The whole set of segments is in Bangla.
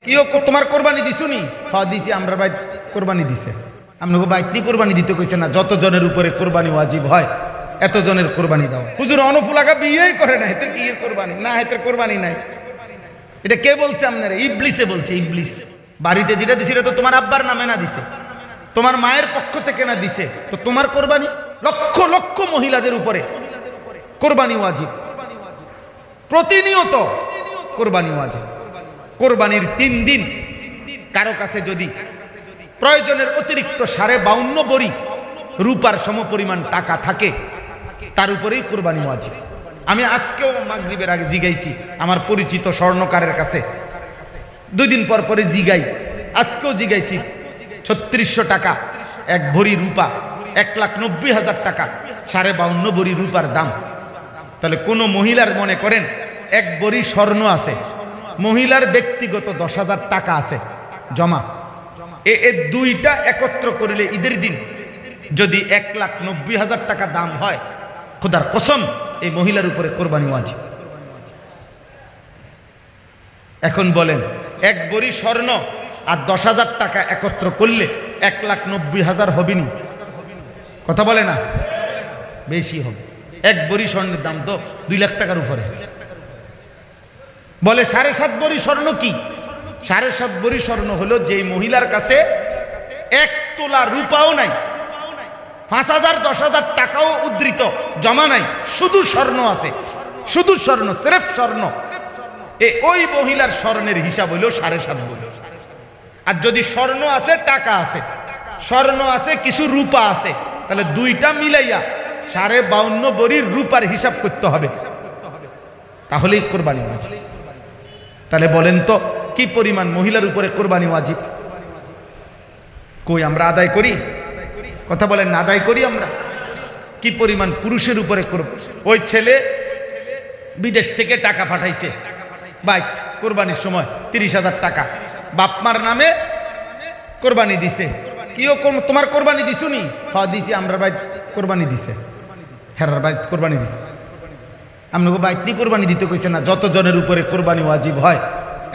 কিও তোমার কোরবানি দিছুনি? হ্যাঁ দিছি, আমরা ভাই কোরবানি দিছে। আপনাকে বাইতনি কোরবানি দিতে কইছে না? যত জনের উপরে কোরবানি ওয়াজিব হয় এত জনের কোরবানি দাও। হুজুর অনফুলাকা বিয়েই করে না, হেতের কি এর কোরবানি না, হেতের কোরবানি নাই। এটা কে বলছে আপনারা? ইবলিসে বলছে, ইবলিস। বাড়িতে যেটা দিছে এটা তো তোমার আব্বার নামে না দিছে, তোমার মায়ের পক্ষ থেকে না দিছে, তো তোমার কোরবানি? লক্ষ লক্ষ মহিলাদের উপরে কোরবানি ওয়াজিব, প্রতিনিয়ত কোরবানি ওয়াজিব। কোরবানির 3 দিন কারো কাছে যদি প্রয়োজনের অতিরিক্ত 52.5 ভরি রূপার সমপরিমাণ টাকা থাকে তার উপরেই কোরবানি ওয়াজিব। আমি আজকেও মাগরিবের আগে জিগাইছি আমার পরিচিত স্বর্ণকারের কাছে, 2 দিন পর পরে জিগাই, আজকেও জিগাইছি। 3600 টাকা 1 ভরি রূপা, 1,90,000 টাকা 52.5 ভরি রূপার দাম। তাহলে কোনো মহিলার মনে করেন 1 ভরি স্বর্ণ আছে, মহিলার ব্যক্তিগত 10,000 টাকা আছে জমা, এই দুইটা একত্র করলে ঈদের দিন যদি 1,90,000 টাকা দাম হয়, খোদার কসম এই মহিলার উপরে কোরবানি ওয়াজিব। এখন বলেন 1 ভরি স্বর্ণ আর 10,000 টাকা একত্র করলে 1,90,000 হবে নি? কথা বলে না? বেশি হবে। 1 ভরি স্বর্ণের দাম তো 2 লাখ টাকার উপরে। বলে 7.5 ভরি স্বর্ণ কি? 7.5 ভরি স্বর্ণ হলো যেই মহিলার কাছে 1 তোলা রূপাও নাই, 5,000 10,000 টাকাও উদ্ধৃত জমা নাই, শুধু স্বর্ণ আছে, শুধু স্বর্ণ, স্রেফ স্বর্ণ। ওই মহিলার স্বর্ণের হিসাব হইল 7.5 ভরি। আর যদি স্বর্ণ আছে, টাকা আছে, স্বর্ণ আছে, কিছু রূপা আছে, তাহলে দুইটা মিলাইয়া 52.5 ভরির রূপার হিসাব করতে হবে, তাহলেই কোরবানি ওয়াজিব। তাহলে বলেন তো কি পরিমাণ মহিলার উপরে কোরবানি ওয়াজিব? কই আমরা আদায় করি? কথা বলেন না, আদায় করি আমরা? কি পরিমাণ পুরুষের উপরে? ওই ছেলে বিদেশ থেকে টাকা পাঠাইছে বাইক কোরবানির সময় 30,000 টাকা বাপমার নামে কোরবানি দিছে। কিও তোমার কোরবানি দিছুনি? হ্যাঁ দিছি, আমরা বাইক কোরবানি দিছে, হেরার বাইক কোরবানি দিছে। আপনাকে বাইতনি কোরবানি দিতে কইছে না? যত জনের উপরে কোরবানি ওয়াজিব হয়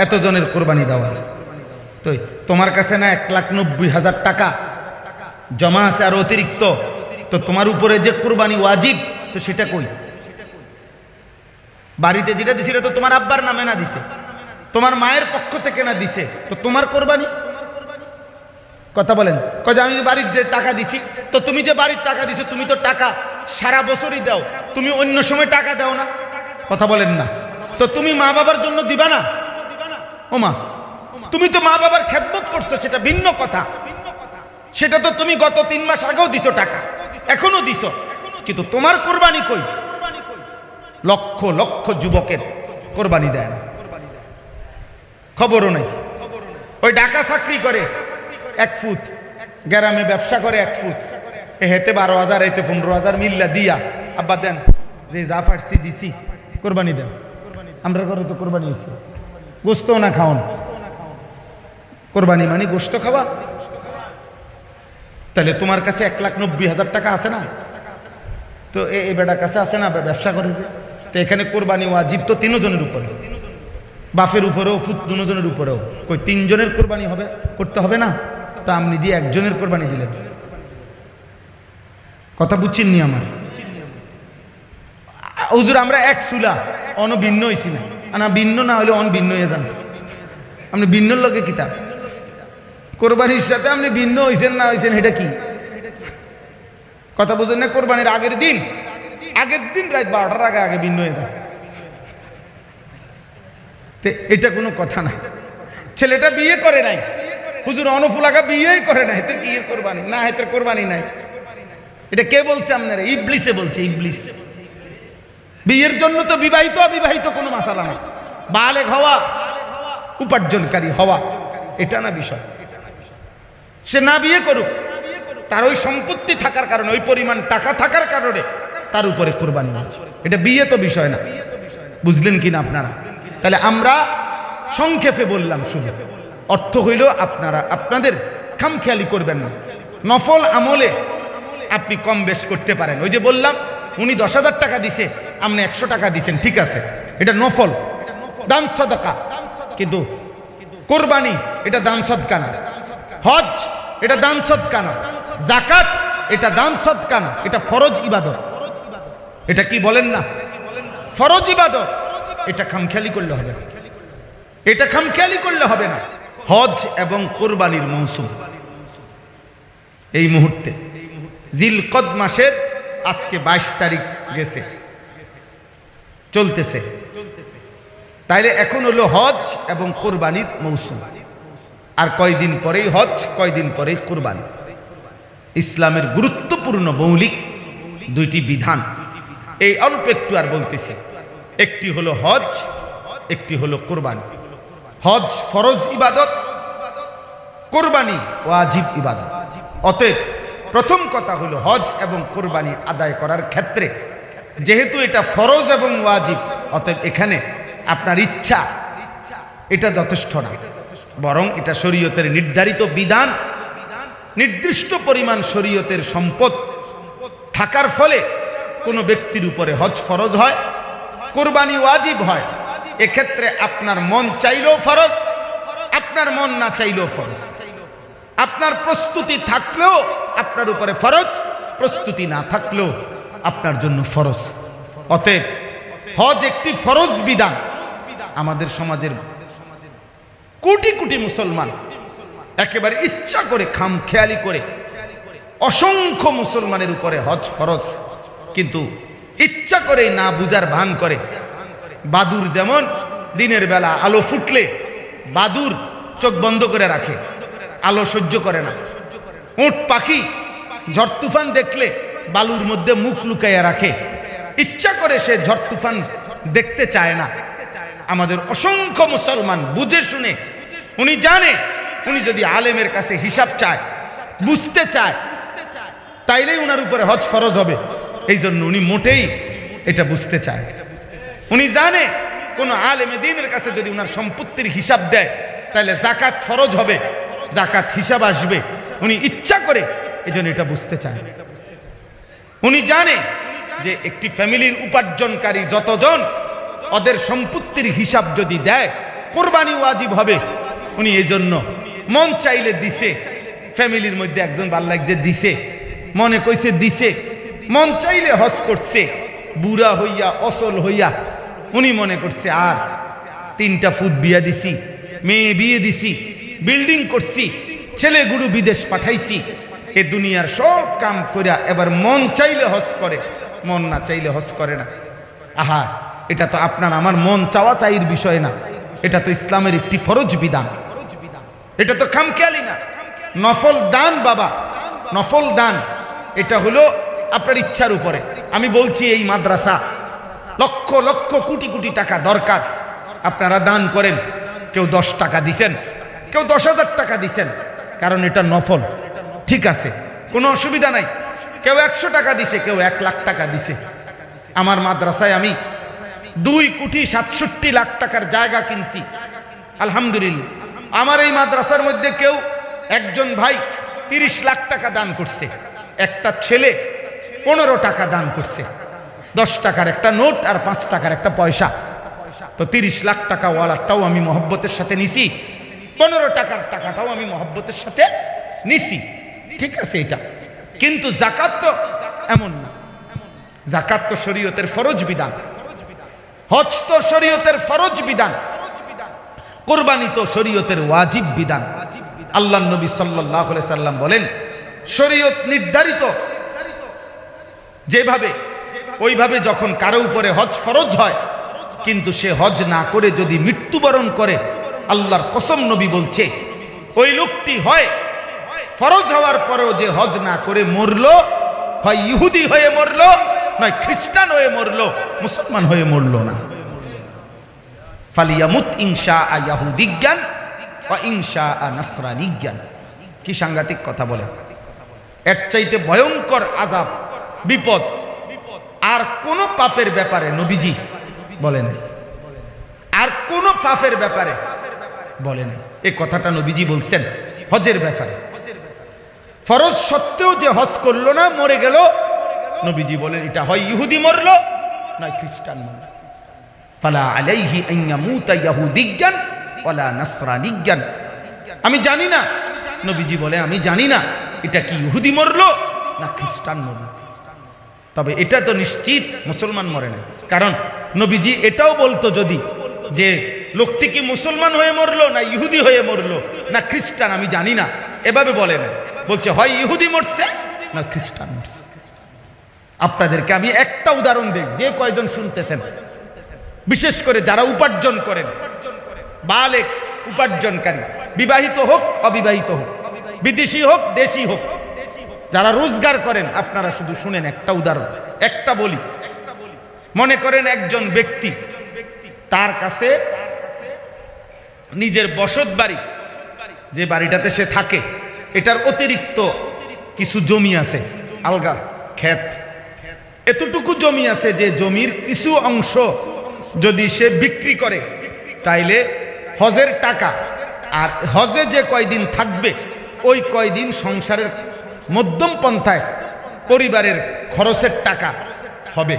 এত জনের কোরবানি দেওয়া। তো তোমার কাছে না 1,90,000 টাকা জমা আছে আর অতিরিক্ত, তো তোমার উপরে যে কোরবানি ওয়াজিব তো সেটা কই? বাড়িতে যেটা দিছে এটা তো তোমার আব্বার নামে না দিছে, তোমার মায়ের পক্ষ থেকে না দিছে, তো তোমার কোরবানি? কথা বলেন। কয় আমি বাড়ির যে টাকা দিছি, তো তুমি যে বাড়ির টাকা দিছো তুমি তো টাকা সারা বছরই দাও, তুমি অন্য সময় টাকা দাও না? কথা বলেন না। তো তুমি মা বাবার জন্য দিবা না? ও মা, তুমি তো মা বাবার খেদমত করছো, সেটা ভিন্ন কথা। সেটা তো তুমি গত 3 মাস আগেও দিছো টাকা, এখনো দিছো, কিন্তু তোমার কোরবানি কই? লক্ষ লক্ষ যুবকের কোরবানি দেয় না, খবরও নাই। ওই ঢাকা চাকরি করে 1 ফুট, গ্রামে ব্যবসা করে 1 ফুট, হেতে 12,000 এতে 15,000 মিল্লা দিয়া আব্বা দেন, যে যা পারছি দিছি, কোরবানি দেন। আমরা ঘরে তো কোরবানি হয়েছে, গোস্ত না খাওয়ান, কোরবানি মানে গোস্ত খাওয়া। তাহলে তোমার কাছে 1,90,000 টাকা আছে না? তো এই বেটার কাছে আছে না, ব্যবসা করেছে, তো এখানে কোরবানি ওয়াজিব তো 3 জনের উপরে, বাপের উপরেও ফুত 2 জনের উপরেও। কই 3 জনের কোরবানি হবে, করতে হবে না? তো আপনি দিয়ে 1 জনের কোরবানি দিলেন। কথা বুঝছেন নি আমার? হুজুর আমরা 1 চুলা অন ভিন্ন হয়েছি না, না ভিন্ন না হলে অন ভিন্ন হয়ে যান। আপনি ভিন্নর লগে কিতাব কোরবানির সাথে আপনি ভিন্ন হয়েছেন না হয়েছেন এটা কি কথা বুঝেন না? কোরবানির আগের দিন রাত 12টার আগে ভিন্ন হয়ে যান, এটা কোনো কথা না। ছেলেটা বিয়ে করে নাই, হুজুর অনফুলাকা বিয়েই করে নাই, এতে কি এর কোরবানি না, এতে কোরবানি নাই। এটা কে বলছে আপনারা? ইবলিসে বলছে, ইবলিস। বিয়ের জন্য তো বিবাহিত অবিবাহিত কোনো মাসালা না, বালেগ হওয়া, উপার্জনকারী হওয়া, এটা না বিষয়। সে না বিয়ে করুক, তার ওই সম্পত্তি থাকার কারণে, ওই পরিমাণ টাকা থাকার কারণে তার উপরে কোরবানি আছে, এটা বিয়ে তো বিষয় না। বুঝলেন কিনা আপনারা? তাহলে আমরা সংক্ষেপে বললাম, শুধু অর্থ হইল আপনারা আপনাদের খামখেয়ালি করবেন না। নফল আমলে আপনি কম বেশ করতে পারেন। ওই যে বললাম উনি 10,000 টাকা দিছে, আপনি 100 টাকা দিছেন, ঠিক আছে, এটা নফল দান সাদাকা, কিন্তু কোরবানি এটা দান সদকা না, হজ এটা দান সদকা না, যাকাত এটা দান সদকা না, এটা ফরজ ইবাদত। এটা কি বলেন না, ফরজ ইবাদত। এটা খামখেয়ালি করলে হবে না, এটা খামখেয়ালি করলে হবে না। হজ এবং কোরবানির মৌসুম এই মুহূর্তে জিলকদ মাসের আজকে 22 তারিখ গেছে, চলতেছে। তাইলে এখন হলো হজ এবং কোরবানির মৌসুম। আর কয়দিন পরেই হজ, কয়দিন পরেই কোরবানি। ইসলামের গুরুত্বপূর্ণ মৌলিক দুইটি বিধান এই অল্প একটু আর বলতেছি। একটি হলো হজ, একটি হলো কোরবানি। হজ ফরজ ইবাদত, কোরবানি ওয়াজিব ইবাদত। অতএব প্রথম কথা হলো হজ এবং কোরবানি আদায় করার ক্ষেত্রে যেহেতু এটা ফরজ এবং ওয়াজিব, অতএব এখানে আপনার ইচ্ছা এটা যথেষ্ট না, বরং এটা শরীয়তের নির্ধারিত বিধান। নির্দিষ্ট পরিমাণ শরীয়তের সম্পদ থাকার ফলে কোনো ব্যক্তির উপরে হজ ফরজ হয়, কোরবানি ওয়াজিব হয়। এক্ষেত্রে আপনার মন চাইলেও ফরজ, আপনার মন না চাইলেও ফরজ। আপনার প্রস্তুতি থাকলেও আপনার উপরে ফরজ, প্রস্তুতি না থাকলেও আপনার জন্য ফরজ। অতএব হজ একটি ফরজ বিধান। আমাদের সমাজের কোটি কোটি মুসলমান একেবারে ইচ্ছা করে খামখেয়ালি করে, অসংখ্য মুসলমানের উপরে হজ ফরজ, কিন্তু ইচ্ছা করে না বুঝার ভান করে। বাদুর যেমন দিনের বেলা আলো ফুটলে বাদুর চোখ বন্ধ করে রাখে, আলো সহ্য করে না। উট পাখি ঝড় তুফান দেখলে বালুর মধ্যে মুখ লুকাইয়া রাখে, ইচ্ছা করে সে ঝড় তুফান দেখতে চায় না। আমাদের অসংখ্য মুসলমান বুঝে শুনে, উনি জানে উনি যদি আলেমের কাছে হিসাব চায়, বুঝতে চায়, তাইলেই উনার উপরে হজ ফরজ হবে। এই জন্য উনি মোটেই এটা বুঝতে চায়। উনি জানে কোন আলেমে দ্বীনের কাছে যদি উনার সম্পত্তির হিসাব দেয় তাহলে যাকাত ফরজ হবে, যাকাত হিসাব আসবে। উনি ইচ্ছা করে এজন্য এটা বুঝতে চায়। উনি জানে যে একটি ফ্যামিলির উপার্জনকারী যতজন, ওদের সম্পত্তির হিসাব যদি দেয় কোরবানি ওয়াজিব হবে। উনি এই জন্য মন চাইলে দিছে, ফ্যামিলির মধ্যে একজন ভাল লাগছে দিছে, মনে কইছে দিছে, মন চাইলে হজ করছে, বুড়া হইয়া অসল হইয়া উনি মনে করছে আর 3টা ফুট বিয়া দিছি, মেয়ে বিয়ে দিছি, বিল্ডিং করছি, ছেলেগুলো বিদেশ পাঠাইছি, এ দুনিয়ার সব কাম করিয়া এবার মন চাইলে হজ করে, মন না চাইলে হজ করে না। আহা, এটা তো আপনার আমার মন চাওয়া চাইর বিষয় না, এটা তো ইসলামের একটি ফরজ বিধান। এটা তো খামখেয়ালি না, নফল দান বাবা, নফল দান। এটা হলো আপনার ইচ্ছার উপরে। আমি বলছি এই মাদ্রাসা লক্ষ লক্ষ কোটি কোটি টাকা দরকার, আপনারা দান করেন। কেউ 10 টাকা দিছেন, কেউ 10,000 টাকা দিছেন, কারণ এটা নফল, ঠিক আছে, কোনো অসুবিধা নাই। কেউ 100 টাকা দিছে, কেউ 1 লাখ টাকা দিছে। আমার মাদ্রাসায় আমি 2,67,00,000 টাকার জায়গা কিনছি, আলহামদুলিল্লাহ। আমার এই মাদ্রাসার মধ্যে কেউ একজন ভাই 30 লাখ টাকা দান করছে, একটা ছেলে 15 টাকা দান করছে, 10 টাকার একটা নোট আর 5 টাকার একটা পয়সা। তো 30 লাখ টাকা ওয়ালাটাও আমি মহব্বতের সাথে নিছি, 15 টাকার টাকাটাও আমি মহব্বতের সাথে নিছি, ঠিক আছে এটা। কিন্তু যাকাত তো এমন না, যাকাত তো শরীয়তের ফরজ বিধান, হজ তো শরীয়তের ফরজ বিধান, কোরবানি তো শরীয়তের ওয়াজিব বিধান। আল্লাহর নবী সাল্লাল্লাহু আলাইহি সাল্লাম বলেন, শরীয়ত নির্ধারিত যেভাবে, ওইভাবে যখন কারো উপরে হজ ফরজ হয়, কিন্তু সে হজ না করে যদি মৃত্যুবরণ করে, আল্লাহর কসম নবী বলছে ওই লোকটি হয় ফরজ হওয়ার পরেও যে হজ না করে মরলো, হয় ইহুদি হয়ে মরলো, নয় খ্রিস্টান হয়ে মরলো, মুসলমান হয়ে মরলো না। ফালিয়ামুত ইনশাআ ইয়াহুদিজ্ঞান ওয়া ইনশাআ নাসরানিজ্ঞান। কি সাংঘাতিক কথা বলে! এর চাইতে ভয়ঙ্কর আযাব, বিপদ আর কোন পাপের ব্যাপারে নবীজি বলেন, আর কোন পাপের ব্যাপারে বলেন। এই কথাটা নবীজি বলছেন হজের ব্যাপারে। ফরজ সত্ত্বেও যে হজ করলো না, মরে গেল, নবীজি বলেন এটা হয় ইহুদি মরলো, নয় খ্রিস্টান মরলো। ফালা আলাইহি আন ইয়ামুতা ইয়াহুদিজ্ঞান ওয়ালা নাসরানিয়ান। আমি জানি না, নবীজি বলে আমি জানি না এটা কি ইহুদি মরলো না খ্রিস্টান মরলো। তবে এটা তো নিশ্চিত মুসলমান মরে না, কারণ নবীজি এটাও বলতো যদি যে লোকটি কি মুসলমান হয়ে মরলো না ইহুদি হয়ে মরলো না খ্রিস্টান আমি জানি না, এভাবে বলে না, বলছে হয় ইহুদি মরছে না খ্রিস্টান মরছে। আপনাদেরকে আমি একটা উদাহরণ দিই, যে কয়জন শুনতেছেন, বিশেষ করে যারা উপার্জন করেন, বালেক উপার্জনকারী, বিবাহিত হোক অবিবাহিত হোক, বিদেশি হোক দেশি হোক, যারা রোজগার করেন, আপনারা শুধু শুনেন একটা উদাহরণ, একটা বলি। মনে করেন একজন ব্যক্তি, তার কাছে নিজের বসত বাড়ি, যে বাড়িটাতে সে থাকে, এটার অতিরিক্ত কিছু জমি আছে, আলগা ক্ষেত, এতটুকু জমি আছে যে জমির কিছু অংশ যদি সে বিক্রি করে তাইলে হজের টাকা, আর হজে যে কয়দিন থাকবে ওই কয়দিন সংসারের মধ্যম পন্থায় পরিবারের খরচের টাকা হবে।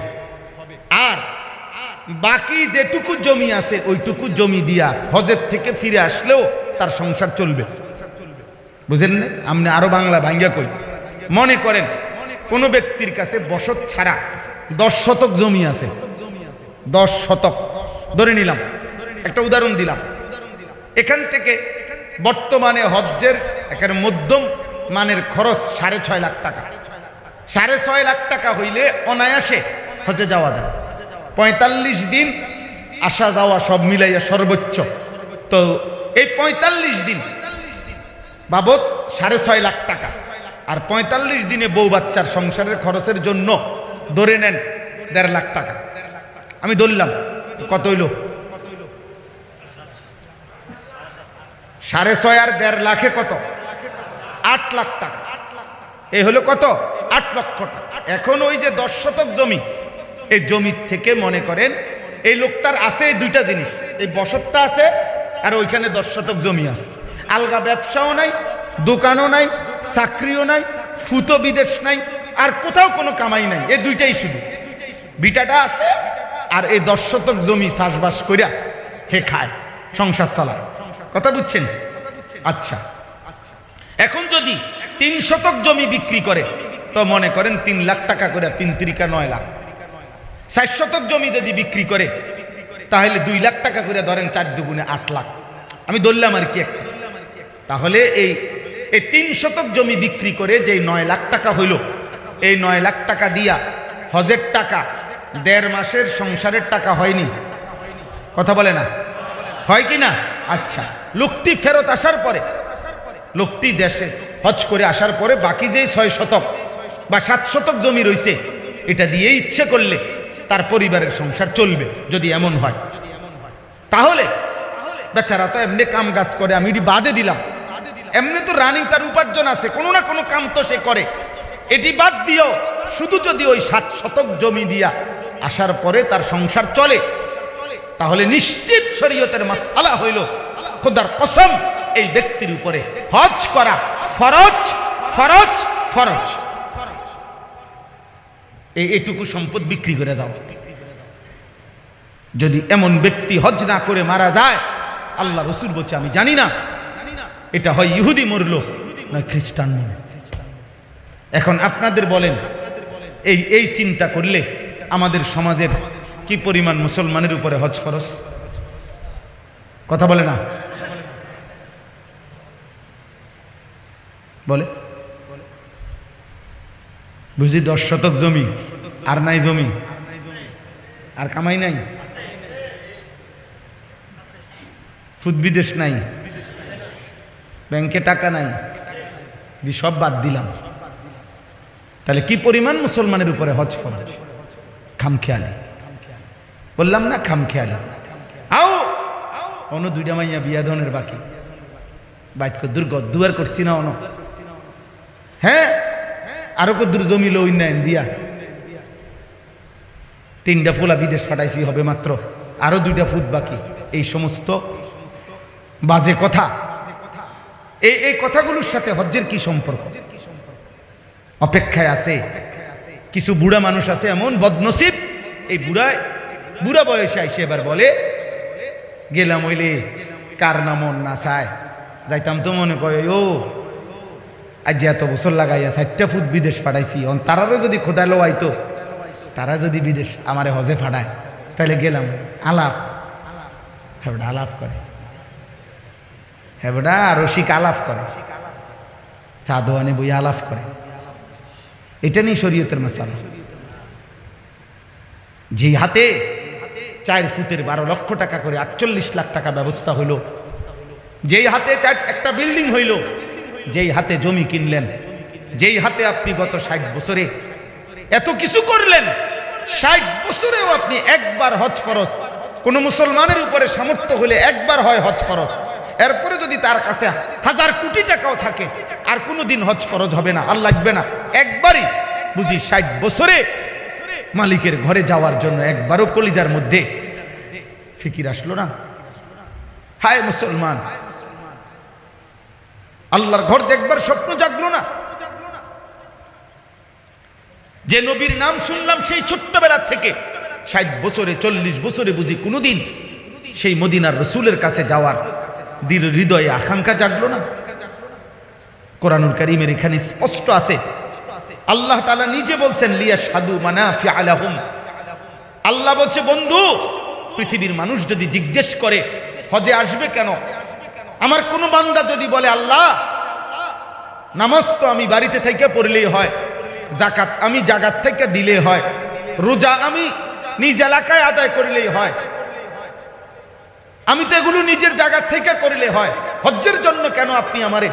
আর বাকি যেটুকু জমি আছে ওইটুকু জমি দিয়া হজের থেকে ফিরে আসলেও তার সংসার চলবে। বুঝেন না? আপনি আরো বাংলা ভাঙ্গা কই, মনে করেন কোন ব্যক্তির কাছে বসত ছাড়া 10 শতক জমি আছে, 10 শতক ধরে নিলাম, একটা উদাহরণ দিলাম। এখান থেকে বর্তমানে হজ্জের এখানে মধ্যম মানের খরচ 6.5 লাখ টাকা। 6.5 লাখ টাকা হইলে অনায়াসে হজে যাওয়া যায়, 45 দিন আসা যাওয়া সব মিলাইয়া সর্বোচ্চ। তো এই 45 দিন বাবদ 6.5 লাখ টাকা, আর 45 দিনে বউ বাচ্চার সংসারের খরচের জন্য ধরে নেন 1.5 লাখ টাকা। আমি ধরলাম, কত হইল? 6.5 আর 1.5 লাখে কত? 8 লাখ টাকা। এই হলো কত? 8 লক্ষ টাকা। এখন ওই যে 10 শতক জমি, এই জমির থেকে মনে করেন এই লোকটার আছে দুইটা জিনিস, এই বসতটা আছে আর ওইখানে 10 শতক জমি আছে। আলগা ব্যবসাও নাই, দোকানও নাই, চাকরিও নাই, ফুতো বিদেশ নাই, আর কোথাও কোনো কামাই নাই, এই দুইটাই শুধু। বিটাটা আছে আর এই 10 শতক জমি চাষবাস করিয়া হে খায়, সংসার চালায়। কথা বুঝছেন? আচ্ছা, এখন যদি 3 শতক জমি বিক্রি করে তো মনে করেন 3 লাখ টাকা করে, 3 তিরিকা 9 লাখ। 4 শতক জমি যদি বিক্রি করে তাহলে 2 লাখ টাকা করে, ধরেন 4 দুগুণে 8 লাখ। আমি ধরলাম আর কি একটা। তাহলে এই 3 শতক জমি বিক্রি করে যে 9 লাখ টাকা হইল, এই 9 লাখ টাকা দিয়া হজের টাকা 1.5 মাসের সংসারের টাকা হয়নি? কথা বলে না? হয় কি না? আচ্ছা, লোকটি ফেরত আসার পরে, লোকটি দেশে হজ করে আসার পরে বাকি যে 6 শতক বা 7 শতক জমি রয়েছে, এটা দিয়ে ইচ্ছে করলে তার পরিবারের সংসার চলবে। যদি এমন হয় তাহলে বেচারা তো এমনি কাম কাজ করে, আমি এটি বাদে দিলাম, এমনি তো রানিং তার উপার্জন আছে, কোনো না কোনো কাম তো সে করে, এটি বাদ দিও। শুধু যদি ওই 7 শতক জমি দিয়া আসার পরে তার সংসার চলে, তাহলে নিশ্চিত শরীয়তের মাসআলা হইল, খোদার কসম, এই ব্যক্তির উপরে হজ করা ফরজ, ফরজ, ফরজ। এইটুকু সম্পদ বিক্রি করে যাও। যদি এমন ব্যক্তি হজ না করে মারা যায়, আল্লাহ রসুল বলছে আমি জানি না এটা হয় ইহুদি মরলো না খ্রিস্টান মরল। এখন আপনাদের বলেন, এই চিন্তা করলে আমাদের সমাজের কি পরিমাণ মুসলমানের উপরে হজ ফরজ? কথা বলে না? বলে বুঝি 10 শতক জমি, আর নাই জমি, আর কামাই নাই, ফুদ বিদেশ নাই, ব্যাংকে টাকা নাই, সব বাদ দিলাম, তাহলে কি পরিমাণ মুসলমানের উপরে হজ ফরজ? খামখেয়ালি, বললাম না খামখেয়ালি। আও অন্য 2টা মাইয়া বিয়া ধনের বাকি, বাইত কদ্দুর গদ্দুয়ার করছি না অন, হ্যাঁ আরো কদ্দুর জমি লই না দিয়া, 3টা ফুলা বিদেশ পাঠাইছি হবে মাত্র, আরো 2টা ফুট বাকি। এই সমস্ত বাজে কথা, এই কথাগুলোর সাথে হজ্জের কি সম্পর্ক? অপেক্ষায় আছে কিছু বুড়া মানুষ আছে এমন বদনসিব, এই বুড়া বয়সে আইসে এবার বলে গেলাম হইলে কার না মন না চায় যাইতাম তো মনে কয় ও আজ এত বছর লাগাইয়া 4টা ফুট বিদেশ পাঠাইছি তারারও যদি খোদা লোয়াইতো তারা যদি বিদেশ আমারে হজে ফাটায় তাহলে গেলাম আলাপ হেবডা আলাপ করে হেবডা রসিক আলাপ করে সাধুয়ানে বই আলাপ করে এটা নেই শরীয়তের মাসালা যে হাতে 4 ফুটের 12 লক্ষ টাকা করে 48 লাখ টাকা ব্যবস্থা হইল যেই হাতে একটা বিল্ডিং হইল যেই হাতে জমি কিনলেন যেই হাতে আপনি গত 60 বছরে এত কিছু করলেন 60 বছরেও আপনি একবার হজ ফরজ কোন মুসলমানের উপরে সামর্থ্য হলে একবার হয় হজ ফরজ এরপরে যদি তার কাছে 1000 কোটি টাকাও থাকে আর কোনোদিন হজ ফরজ হবে না আর লাগবে না একবারই বুঝি 60 বছরে মালিকের ঘরে যাওয়ার জন্য একবারও কলিজার মধ্যে ফিকির আসলো না হায় মুসলমান আল্লাহর ঘর দেখবার স্বপ্ন জাগলো না যে নবীর নাম শুনলাম সেই ছোট্টবেলা থেকে 60 বছরে 40 বছরে বুঝি কোনোদিন সেই মদিনার রসুলের কাছে যাওয়ার হৃদয়ে আকাঙ্ক্ষা জাগলো না কোরআনুল কারীমের এখানে স্পষ্ট আছে আল্লাহ তাআলা নিজে বলছেন লিয়াশহাদু মানাফিআ লাহুম আল্লাহ বলছে বন্ধু পৃথিবীর মানুষ যদি জিজ্ঞেস করে হজে আসবে কেন আমার কোন বান্দা যদি বলে আল্লাহ নামাজ তো আমি বাড়িতে থেকে পড়লেই হয় যাকাত আমি জাকাত থেকে দিলে হয় রোজা আমি নিজ এলাকায় আদায় করলেই হয় আমি তো এগুলো নিজের জায়গা থেকে করলে হয় হজ্জের জন্য কেন আপনি আমারে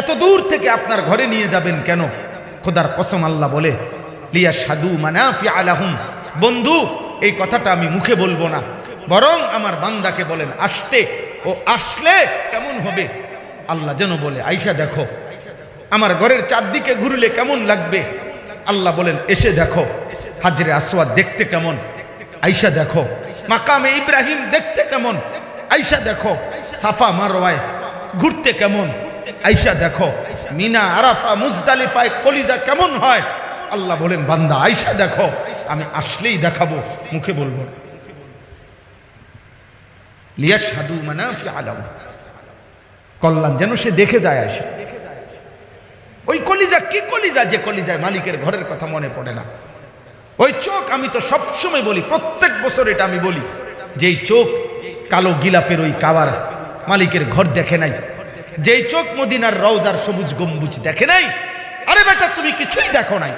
এত দূর থেকে আপনার ঘরে নিয়ে যাবেন কেন খোদার কসম আল্লাহ বলে লিয়াশহাদু মানাফিআ লাহুম বন্ধু এই কথাটা আমি মুখে বলবো না বরং আমার বান্দাকে বলেন আসতে ও আসলে কেমন হবে আল্লাহ যেন বলে আয়েশা দেখো আমার ঘরের চারদিকে ঘুরলে কেমন লাগবে আল্লাহ বলেন এসে দেখো হাজরে আসওয়াদ দেখতে কেমন আয়েশা দেখো মাকামে ইব্রাহিম দেখতে কেমন আয়েশা দেখো সাফা মারওয়ায় ঘুরতে কেমন আয়েশা দেখো মিনা আরাফা মুজদালিফায় কলিজা কেমন হয় আল্লাহ বলেন বান্দা আয়েশা দেখো আমি আসলেই দেখাবো মুখে বলবো লিয়াশহাদু মানাফিআ লাহুম কল্যাণ যেন সে দেখে যায় আয়েশা ওই কলিজা কি কলিজা যে কলিজায় মালিকের ঘরের কথা মনে পড়ে না ওই চোখ আমি তো সবসময় বলি প্রত্যেক বছর এটা আমি বলি যেই চোখ কালো গিলাফের ওই কাবার মালিকের ঘর দেখে নাই যেই চোখ মদিনার রওজার সবুজ গম্বুজ দেখে নাই আরে বেটা তুমি কিছুই দেখো নাই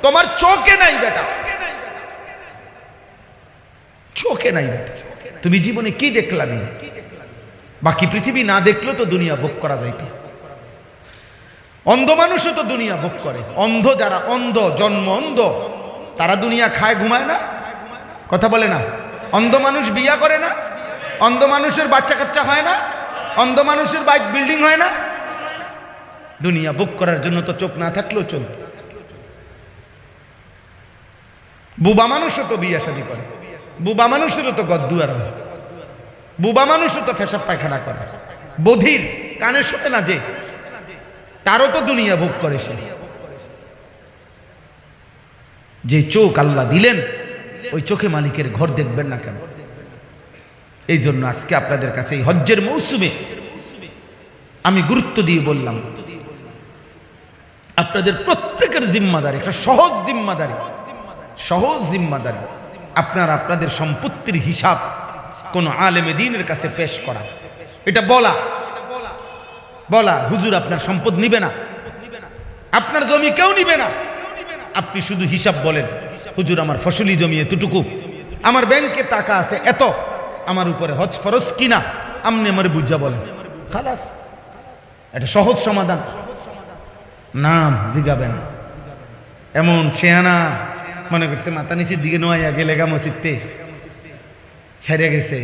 তোমার চোখে নাই বেটা চোখে নাই বেটা তুমি জীবনে কি দেখলা বাকি পৃথিবী না দেখলেও তো দুনিয়া ভোগ করা যাইতো অন্ধ মানুষও তো দুনিয়া ভোগ করে অন্ধ যারা অন্ধ জন্ম অন্ধ তারা দুনিয়া খায় ঘুমায় না কথা বলে না অন্ধ মানুষ বিয়া করে না অন্ধ মানুষের বাচ্চা কাচ্চা হয় না অন্ধ মানুষের বাইক বিল্ডিং হয় না দুনিয়া ভোগ করার জন্য তো চোখ না থাকলেও চলত বুবা মানুষও তো বিয়া শাদী করে বুবা মানুষেরও তো গদ্দুয়ার হয় বুবা মানুষও তো পেশাব পায়খানা করে বধির কানে শোনে না তারও তো দুনিয়া ভোগ করে সে যে চোখ আল্লাহ দিলেন ওই চোখে মালিকের ঘর দেখবেন না কেন এই জন্য আজকে আপনাদের কাছে এই হজ্জের মৌসুমে আমি গুরুত্ব দিয়ে বললাম আপনাদের প্রত্যেকের জিম্মাদারি একটা সহজ জিম্মাদারি আপনারা আপনাদের সম্পত্তির হিসাব কোন আলেমে দ্বীনের কাছে পেশ করা এটা বলা হুজুর আপনার সম্পদ নিবে না আপনার জমি কেউ নিবে না আপনি শুধু হিসাব বলেন হুজুর আমার ফসলি জমি এতটুকু আমার ব্যাংকে টাকা আছে এত আমার উপরে হজ ফরজ কিনা আপনি আমার বুঝা বলেন খালাস এটা সহজ সমাধান নাম জিগাবেন এমন ছেয়ানা মনে করছে মাথা নিচের দিকে নোয়াইয়া গেলে গা মসজিদতে সারিয়া গেছে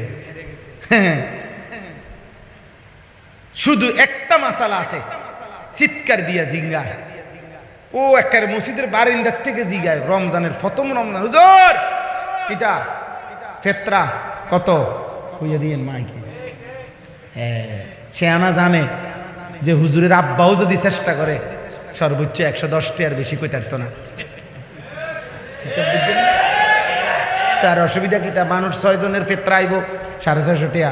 হ্যাঁ শুধু একটা মাসালা আছে চিৎকার দিয়া জিঙ্গায় ও একের মসজিদের বারিন্দার থেকে জিগায় রমজানের প্রথম রমজান হুজুর পিতা ফেতরা কত হইয়া দিয়েন মাইকে হ্যাঁ সে আনা জানে যে হুজুরের আব্বাও যদি চেষ্টা করে সর্বোচ্চ 110 টাকার বেশি কই তারতো না তার অসুবিধা কি তা মানুষ 6 জনের ফেতরা আইব 650 টাকা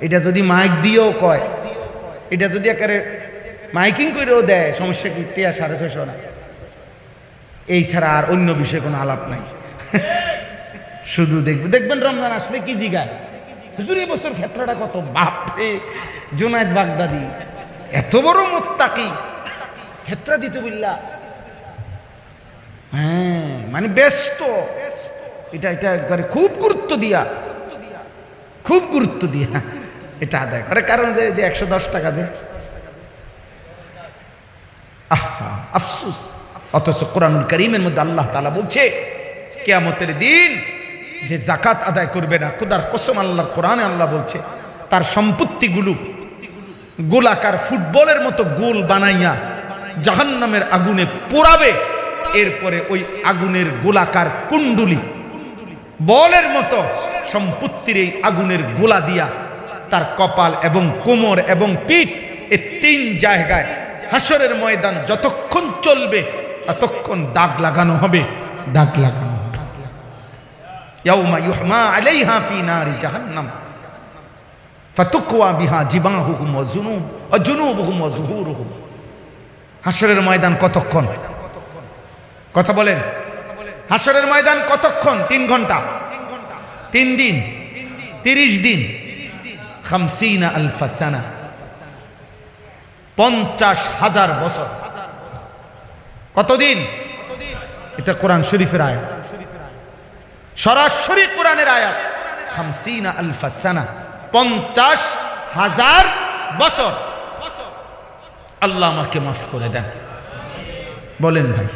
এটা যদি মাইক দিয়েও কয়, এটা যদি একেবারে মাইকিং করেও দেয়, সমস্যা কি? টিয়া 650 না। এই ছাড়া আর অন্য বিষয়ে কোনো আলাপ নাই। শুধু দেখবেন রমজান আসলে কি জিগায়, হুজুর এবছর ফেতরাটা কত? বাপরে, জুনায়েদ বাগদাদি এত বড় মুত্তাকি, ফেতরা দিতে বললা? হ্যাঁ, মানে ব্যস্ত। এটা একবারে খুব গুরুত্ব দিয়া এটা আদায় করে। কারণ যে 110 টাকা যে, আহা আফসুস। অথচ কোরআনুল কারীমের মধ্যে আল্লাহ তাআলা বলছে কিয়ামতের দিন যে যাকাত আদায় করবে না, খোদার কসম, আল্লাহর কোরআনে আল্লাহ বলছে তার সম্পত্তিগুলো গোলাকার ফুটবলের মতো গোল বানাইয়া জাহান্নামের আগুনে পোড়াবে। এরপরে ওই আগুনের গোলাকার কুণ্ডুলি বলের মতো সম্পত্তির এই আগুনের গোলা দিয়া তার কপাল এবং কোমর এবং পিঠ, এই 3 জায়গায় হাসরের ময়দান যতক্ষণ চলবে ততক্ষণ দাগ লাগানো হবে। ইয়াউমা ইউহমা আলাইহা ফি নারি জাহান্নাম ফাতুকওয়া বিহা জিবাহুহুম ওয়া জুনুবুহুম ওয়া যুহুরুহুম। হাসরের ময়দান কতক্ষণ? কথা বলেন, হাসরের ময়দান কতক্ষণ? 3 ঘন্টা, 3 দিন, 30 দিন, 50 আলফ সানা, 50,000 বছর। কতদিন? এটা কোরআন শরীফের আয়াত, সরাসরি কোরআনের আয়াত। 50 আলফ সানা, 50,000 বছর। আল্লাহ আমাকে মাফ করে দেন। বলেন ভাই।